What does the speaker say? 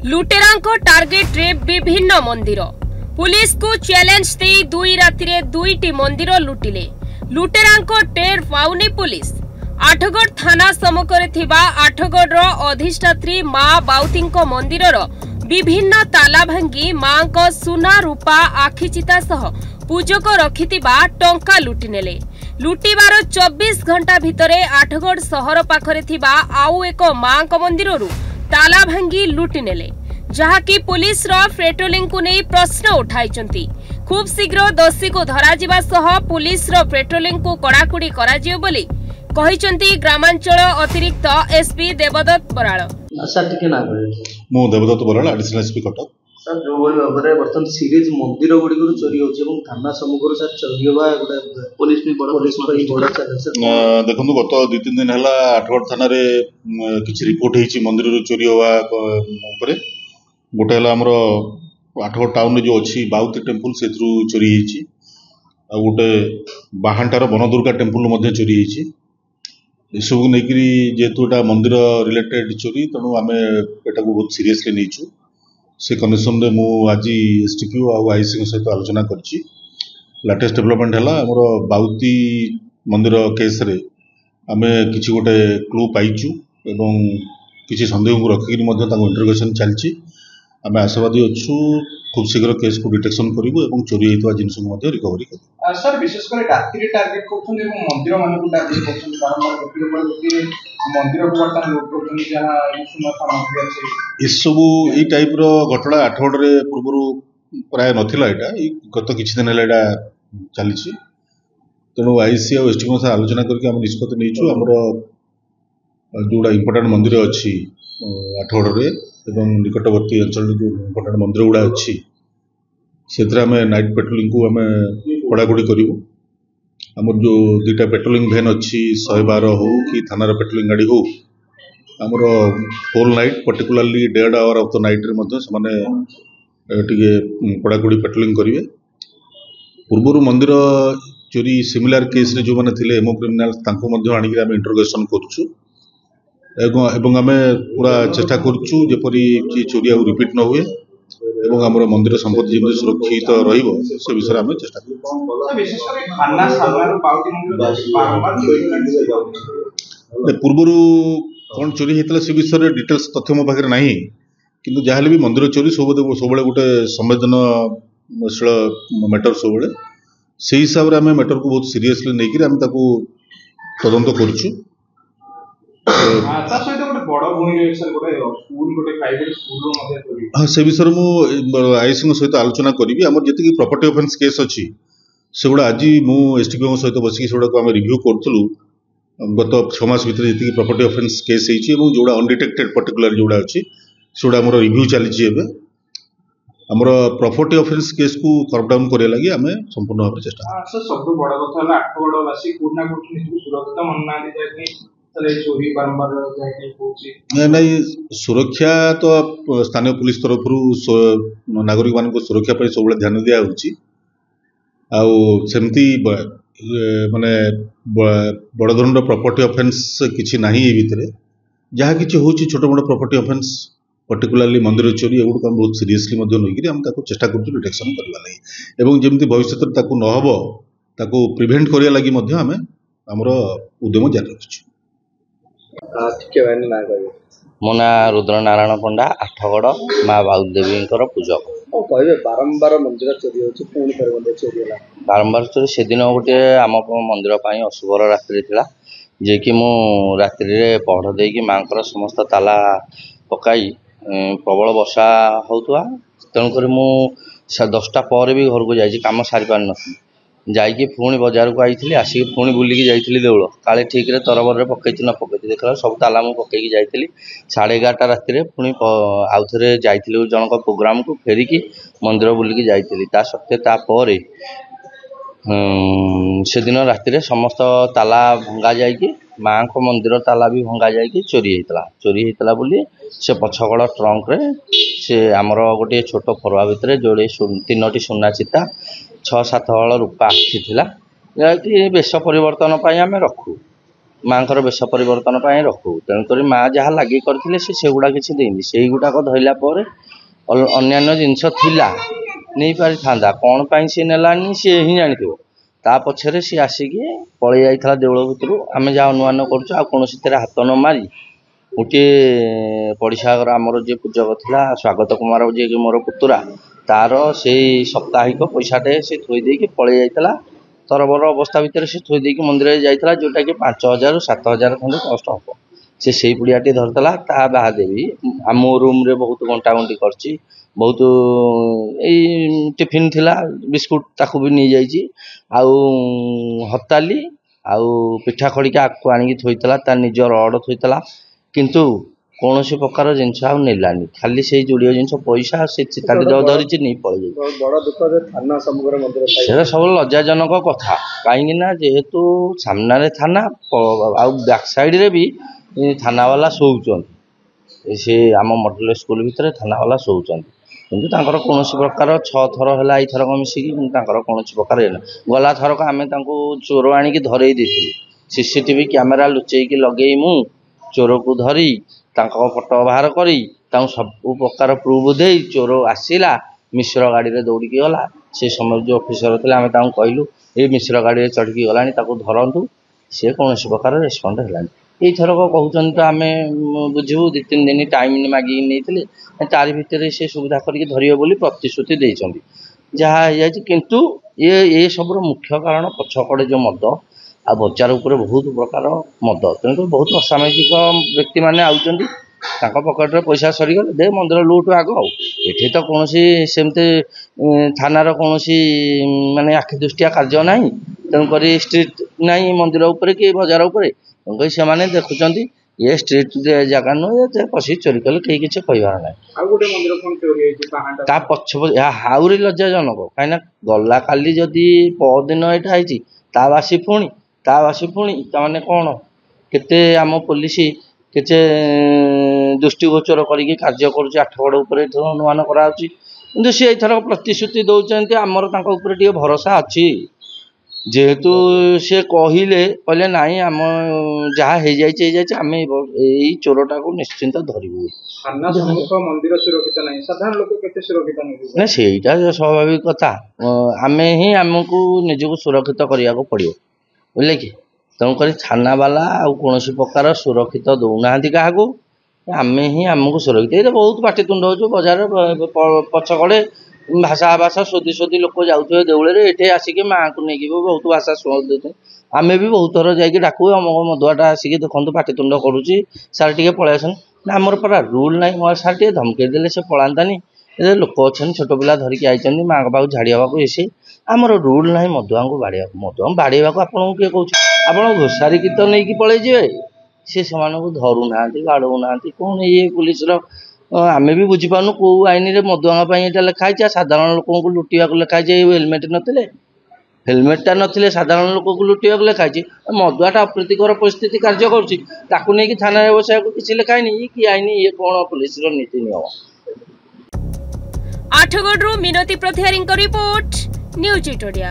लुटेरांको target रे विभिन्न मंदिर पुलिस को चैलेंज दे 2 राति रे 2टी मंदिर लुटिले। लुटेरांको टेर पाउनी पुलिस आठगढ़ थाना सम्मुखरे थिबा आठगढ़ अधिष्ठात्री मां बाउतींको मंदिरर विभिन्न ताला भांगी मां को सुना रूपा आखिचिता सह पूजक रखिथिबा टंका लुटिनेले। लुटिबार 24 घंटा भितरे आठगढ़ सहर पाखरे थिबा आउ एक मां को मंदिररु ताला भांगी लुटिनेले, जहाँकि पुलिस रो पेट्रोलिंग को नहीं प्रश्न उठाई। खूब शीघ्र दोषी को धरा जिबा सह पुलिस रो पेट्रोलिंग को कड़ाकड़ी करा जियो बोली कहिसंती ग्रामांचल अतिरिक्त एसपी देवदत्त बराळ। सर टिके ना मो देवदत्त Baral additional SP Cuttack. Sir जो बोली भाबरे बर्तन सीरीज मंदिर गुडी को चोरी होचे एवं थाना सम्मुखर सर चोरी होबा गोटे पुलिस में बड़ा चैलेंज सर। देखंतु गत 2-3 दिन हला आठगढ़ थाना रे किछि रिपोर्ट हेछि मंदिर रो चोरी होबा ऊपर। गोटे हला हमरो आठगढ़ टाउन रे जो अछि बाउती टेम्पल सेथरु चोरी हेछि आ गोटे बाहांटार बनदुर्गा टेम्पल मध्ये चोरी हेछि। एसबू नहीं जेहेतु एटा मंदिर रिलेटेड चोरी तेणु आम एटा को बहुत सीरियसली नहीं से कनेक्शन में मु आज एसटीपी और आईसी सहित आलोचना करछि। लेटेस्ट डेवलपमेंट है आमर बाउती मंदिर केस रे आम किसी गोटे क्लू पाइचु एवं किसी संदेह को रखिक इंटरोगेशन चलछि। आम आशावादी अच्छु खूब शीघ्र केस को डिटेक्शन करूँ और चोरी होता जिनस रिकवरी कर। सर विशेष कर रात्रि टार्गेट करछन एवं मंदिर मानक टार्गेट करछन बारंबार गोटे मंदिर को बर्तन लूट करछन जहां सुना सामग्री अछि। इस सब ई टाइप रो घटना आठगढ़ रे पूर्व प्राय नथिला। एटा गत किछि दिन हला एटा चलीछि तेणु आईसी और एसटीपी से आलोचना करके हम निष्पत्ति नैछु। हमर जोड़ा इंपोर्टेंट मंदिर अछि आठगढ़ रे एवं निकटवर्ती अंचल जो इंपोर्टेंट मंदिर गुड़ा अच्छी से नाइट पेट्रोलिंग को आम कड़ाकड़ी करूँ। आमर जो 2टा पेट्रोलिंग भैन अच्छी 112 हो कि थानार पेट्रोलिंग गाड़ी हो आमर whole night particularly dead hour of the night रे टे कड़ाकड़ी पेट्रोलिंग करेंगे। पूर्वर मंदिर चोरी सिमिलर केस रे जो मैंने थे एमओ क्रिमिनाल आणिक आम इंटरोगेशन करुँ एवं आम पूरा चेष्टा करुँ जेपरी चोरी आ रिपीट न हुए एवं आम मंदिर संपत्ति जमी सुरक्षित रहिबो से विषय आम चेष्टा पूर्वर कौन चोरी होता से विषय डिटेल्स तथ्य मो पाखे ना कि जहाँ भी मंदिर चोरी सब गोटे संवेदनशील मैटर सब से हिसाब से आम मैटर को बहुत सीरियसली नहीं आम तदंत करुँ। हाँ से विषय मुझे आईसी सहित आलोचना करी। आम जी प्रॉपर्टी ऑफेंस केस अच्छी से गुड़ा आज मु एसटीपी सहित बसिक से आम रिव्यू करूँ गत 6 मास भर जी प्रॉपर्टी ऑफेंस केस होती जोड़ा अनडिटेक्टेड पर्टिकुलर जोड़ा अच्छी से गुड़ा रिव्यू चली आमर प्रॉपर्टी ऑफेंस केस को कर्व डाउन करने लगी आम संपूर्ण भाव चेष्टा। सब बड़ कथा आठगढ़वासी कोना सुरक्षित मन नहीं सुरक्षा तो स्थानीय पुलिस तरफ नागरिक मान सुरक्षा पर सब ध्यान दिखाई आमती माने बड़ धरण प्रॉपर्टी ऑफेंस किसी ना भितर जहाँ कि हूँ छोट मोट प्रॉपर्टी ऑफेंस पर्टिकुलारली मंदिर चोरी एगुड़ आम बहुत सीरियसली नहीं चेष्टा कर डिटेक्शन करने जमी भविष्य नहब प्रिभेन्ट करने लगी आम आमर उद्यम जारी रखिछु। मो ना रुद्र नारायण पंडा आठगढ़ माँ बाउदेवी पूजक। कहे बारंबार मंदिर चोरी होची पुणी थरे मंदिर चोरी हला बारंबार चोरी से दिन गोटे आम मंदिर अशुभर रात्रि थिला जे कि मु रात्रि रे पहड़ देकी मांकर समस्त ताला पकाई प्रबल वर्षा होउतवा तेणुक मु 10टा पर भी घर को जाइए कम सारी पार न जाइए पुणी बजार को आई आसिक पुणी बुलिकी जाइली देउल काले ठीक रे तरबर पकई न पकई देखला सब ताला मु पकईकी जाइली 11:30 राति पुणी आउ थे जाइली जनक प्रोग्राम को फेरिकी मंदिर बुलिकी जाइली ता सत्वे तापर से दिन राति समस्त ताला भंगा जाइए माँ को मंदिर ताला भी भंगा जाइए चोरी होता बोली से पछगड़ ट्रंक रे से आमर गोटे छोट फरुआ भितर जोड़े 3टी सुना चिता 6-7 हल रूपा आखि थिला कि बेश परिवर्तन आम रखू ମାଙ୍କର ବେଶ ପରିବର୍ତ୍ତନ ପାଇଁ ରଖୁ। ତେଣୁକରି ମା ଯାହା ଲାଗି କରିଥିଲେ ସେଗୁଡ଼ା କିଛି ଦେଇନି। ସେଇଗୁଡ଼ାକ ଧଇଲା ପରେ ଅନ୍ୟାନ୍ୟ ଜିନିଷ ଥିଲା ନେଇପାରିଥାନ୍ତା, କ'ଣ ପାଇଁ ସିଏ ନେଲାନି ସିଏ ହିଁ ଜାଣିଥିବ। ତା ପଛରେ ସିଏ ଆସିକି ପଳେଇ ଯାଇଥିଲା ଦେଉଳ ଭିତରୁ। ଆମେ ଯାହା ଅନୁମାନ କରୁଛୁ ଆଉ କୌଣସିଥିରେ ହାତ ନ ମାରି ଗୋଟିଏ ପଡ଼ିଶା ଘର ଆମର ଯିଏ ପୂଜକ ଥିଲା ସ୍ୱାଗତ କୁମାର, ଯିଏକି ମୋର ପୁତୁରା, ତାର ସେଇ ସାପ୍ତାହିକ ପଇସାଟେ ସେ ଥୋଇ ଦେଇକି ପଳେଇ ଯାଇଥିଲା। ତରବର ଅବସ୍ଥା ଭିତରେ ସେ ଥୋଇ ଦେଇକି ମନ୍ଦିରରେ ଯାଇଥିଲା, ଯେଉଁଟାକି 5,000 ରୁ 7,000 ଖଣ୍ଡେ କଷ୍ଟ ହେବ। ସେ ସେଇ ପୁଡ଼ିଆଟି ଧରିଥିଲା। ତା ବାହାରେ ବି ଆମ ରୁମ୍ରେ ବହୁତ ଘଣ୍ଟାଘଣ୍ଟି କରିଛି। ବହୁତ ଏଇ ଟିଫିନ୍ ଥିଲା, ବିସ୍କୁଟ୍ ତାକୁ ବି ନେଇଯାଇଛି। ଆଉ ହତାଲି ଆଉ ପିଠା ଖଡ଼ିକା ଆକୁ ଆଣିକି ଥୋଇଥିଲା, ତା ନିଜ ରଡ଼ ଥୋଇଥିଲା। କିନ୍ତୁ କୌଣସି ପ୍ରକାର ଜିନିଷ ଆଉ ନେଲାନି, ଖାଲି ସେଇ ଯୋଡ଼ିଏ ଜିନିଷ ପଇସା ସେ ଚିତାଟି ଧରିଛି ନେଇ ପଳେଇ ଯାଇଛି। ବଡ଼ ଦୁଃଖ ଯେ ଥାନା ସମ୍ମୁଖରେ ମନ୍ଦିର ସେଟା ସବୁ ଲଜ୍ଜାଜନକ କଥା। କାହିଁକି ନା ଯେହେତୁ ସାମ୍ନାରେ ଥାନା ଆଉ ବ୍ୟାକ୍ ସାଇଡ଼୍ରେ ବି ଥାନାବାଲା ଶୋଉଛନ୍ତି। ସେ ଆମ ମଡେଲ ସ୍କୁଲ ଭିତରେ ଥାନାବାଲା ଶୋଉଛନ୍ତି, କିନ୍ତୁ ତାଙ୍କର କୌଣସି ପ୍ରକାର 6 ଥର ହେଲା ଏଇଥରକ ମିଶିକି, କିନ୍ତୁ ତାଙ୍କର କୌଣସି ପ୍ରକାର ଇଏ ନାହିଁ। ଗଲା ଥରକ ଆମେ ତାଙ୍କୁ ଚୋର ଆଣିକି ଧରେଇ ଦେଇଥିଲୁ। CCTV କ୍ୟାମେରା ଲୁଚେଇକି ଲଗେଇ ମୁଁ ଚୋରକୁ ଧରି ତାଙ୍କ ଫଟୋ ବାହାର କରି ତାଙ୍କୁ ସବୁ ପ୍ରକାର ପ୍ରୁଫ୍ ଦେଇ ଚୋର ଆସିଲା, ମିଶ୍ର ଗାଡ଼ିରେ ଦୌଡ଼ିକି ଗଲା। ସେ ସମୟରେ ଯେଉଁ ଅଫିସର ଥିଲେ ଆମେ ତାଙ୍କୁ କହିଲୁ ଏ ମିଶ୍ର ଗାଡ଼ିରେ ଚଢ଼ିକି ଗଲାଣି, ତାକୁ ଧରନ୍ତୁ। ସେ କୌଣସି ପ୍ରକାର ରେସ୍ପଣ୍ଡ ହେଲାନି। ଏଇଥରକ କହୁଛନ୍ତି ତ ଆମେ ବୁଝିବୁ, 2-3 ଦିନ ଟାଇମ୍ ମାଗିକି ନେଇଥିଲେ, ତାରି ଭିତରେ ସେ ସୁବିଧା କରିକି ଧରିବେ ବୋଲି ପ୍ରତିଶ୍ରୁତି ଦେଇଛନ୍ତି। ଯାହା ହେଇଯାଇଛି, କିନ୍ତୁ ଏ ସବୁର ମୁଖ୍ୟ କାରଣ ପଛକଡ଼େ ଯେଉଁ ମଦ ଆଉ ବଜାର ଉପରେ ବହୁତ ପ୍ରକାର ମଦ। ତେଣୁକରି ବହୁତ ଅସାମାଜିକ ବ୍ୟକ୍ତିମାନେ ଆଉଛନ୍ତି, ତାଙ୍କ ପକେଟରେ ପଇସା ସରିଗଲେ ଦେ ମନ୍ଦିର ଲୁଟ୍ ଆଗ। ଆଉ ଏଠି ତ କୌଣସି ସେମିତି ଥାନାର କୌଣସି ମାନେ ଆଖି ଦୃଷ୍ଟିଆ କାର୍ଯ୍ୟ ନାହିଁ। ତେଣୁକରି ଷ୍ଟ୍ରିଟ୍ ନାହିଁ ମନ୍ଦିର ଉପରେ କି ବଜାର ଉପରେ। ତେଣୁକରି ସେମାନେ ଦେଖୁଛନ୍ତି ଏ ଷ୍ଟ୍ରିଟ୍ ଜାଗା ନୁହେଁ, ପଶି ଚୋରି କଲେ କେହି କିଛି କହିବାର ନାହିଁ। ଆଉ ଗୋଟେ ମନ୍ଦିର କ'ଣ ଚୋରି ହେଇଛି ତା ପଛ ଏହା ଆହୁରି ଲଜ୍ଜାଜନକ। କାହିଁକିନା ଗଲା କାଲି ଯଦି ପରଦିନ ଏଇଟା ହେଇଛି, ତା ବାସି ପୁଣି ତାମାନେ କ'ଣ କେତେ ଆମ ପୋଲିସ କେତେ ଦୃଷ୍ଟିଗୋଚର କରିକି କାର୍ଯ୍ୟ କରୁଛି। ଆଠଗଡ଼ ଉପରେ ଏଥର ଅନୁମାନ କରାଯାଉଛି, କିନ୍ତୁ ସେ ଏଇଥର ପ୍ରତିଶ୍ରୁତି ଦେଉଛନ୍ତି। ଆମର ତାଙ୍କ ଉପରେ ଟିକେ ଭରସା ଅଛି, ଯେହେତୁ ସେ କହିଲେ ନାଇଁ ଆମ ଯାହା ହେଇଯାଇଛି, ଆମେ ଏଇ ଚୋରଟାକୁ ନିଶ୍ଚିନ୍ତ ଧରିବୁ। ମନ୍ଦିର ସୁରକ୍ଷିତ ନାହିଁ, ସାଧାରଣ ଲୋକ କେତେ ସୁରକ୍ଷିତ ନେବେ? ନା ସେଇଟା ସ୍ୱାଭାବିକ କଥା। ଆମେ ହିଁ ଆମକୁ ନିଜକୁ ସୁରକ୍ଷିତ କରିବାକୁ ପଡ଼ିବ, ବୁଝିଲେ କି? ତେଣୁକରି ଥାନାବାଲା ଆଉ କୌଣସି ପ୍ରକାର ସୁରକ୍ଷିତ ଦେଉନାହାନ୍ତି କାହାକୁ। ଆମେ ହିଁ ଆମକୁ ସୁରକ୍ଷିତ। ଏଇଟା ବହୁତ ପାଟିତୁଣ୍ଡ ହେଉଛୁ ବଜାରରେ, ପଛକଡ଼େ ଭାଷା ଶୋଧି ଲୋକ ଯାଉଥିବେ ଦେଉଳରେ। ଏଠି ଆସିକି ମାଆଙ୍କୁ ନେଇକି ବି ବହୁତ ଭାଷା ଶୁଣଉଛନ୍ତି। ଆମେ ବି ବହୁତ ଥର ଯାଇକି ଡାକୁ, ଅମକ ମଦୁଆଟା ଆସିକି ଦେଖନ୍ତୁ ପାଟିତୁଣ୍ଡ କରୁଛି, ସାର୍ ଟିକେ ପଳେଇ ଆସନ୍ତୁ। ନା ଆମର ପରା ରୁଲ୍ ନାହିଁ, ସାର୍ ଟିକେ ଧମକେଇ ଦେଲେ ସେ ପଳାନ୍ତାନି। ଏ ଲୋକ ଅଛନ୍ତି, ଛୋଟ ପିଲା ଧରିକି ଆଇଛନ୍ତି ମାଆଙ୍କ ପାଖକୁ ଝାଡ଼ି ହେବାକୁ। ଆମର ରୁଲ୍ ନାହିଁ ମଦୁଆଙ୍କୁ ବାଡ଼େଇବାକୁ। ମଦୁଆଙ୍କୁ ବାଡ଼େଇବାକୁ ଆପଣଙ୍କୁ କିଏ କହୁଛି? ଆପଣ ଘୋଷାରିକି ତ ନେଇକି ପଳେଇ ଯିବେ। ସେ ସେମାନଙ୍କୁ ଧରୁନାହାନ୍ତି, ବାଡ଼ଉନାହାନ୍ତି। କ'ଣ ଇଏ ପୁଲିସର ଆମେ ବି ବୁଝିପାରୁନୁ କେଉଁ ଆଇନରେ ମଦୁଆଙ୍କ ପାଇଁ ଏଇଟା ଲେଖା ହେଇଛି, ଆଉ ସାଧାରଣ ଲୋକଙ୍କୁ ଲୁଟିବାକୁ ଲେଖା ହେଇଛି। ହେଲମେଟ୍ଟା ନଥିଲେ ସାଧାରଣ ଲୋକଙ୍କୁ ଲୁଟିବାକୁ ଲେଖା ହେଇଛି। ମଦୁଆଟା ଅପ୍ରୀତିକର ପରିସ୍ଥିତି କାର୍ଯ୍ୟ କରୁଛି, ତାକୁ ନେଇକି ଥାନାରେ ବସାଇବାକୁ କିଛି ଲେଖା ହେଇନି। ଇଏ କି ଆଇନ? ଇଏ କ'ଣ ପୁଲିସର ନୀତି ନିୟମ? ଆଠଗଡ଼ରୁ ମିନତି ପ୍ରତିହାରୀଙ୍କ ରିପୋର୍ଟ, ନ୍ୟୁଜ୍ ଇଣ୍ଡିଆ।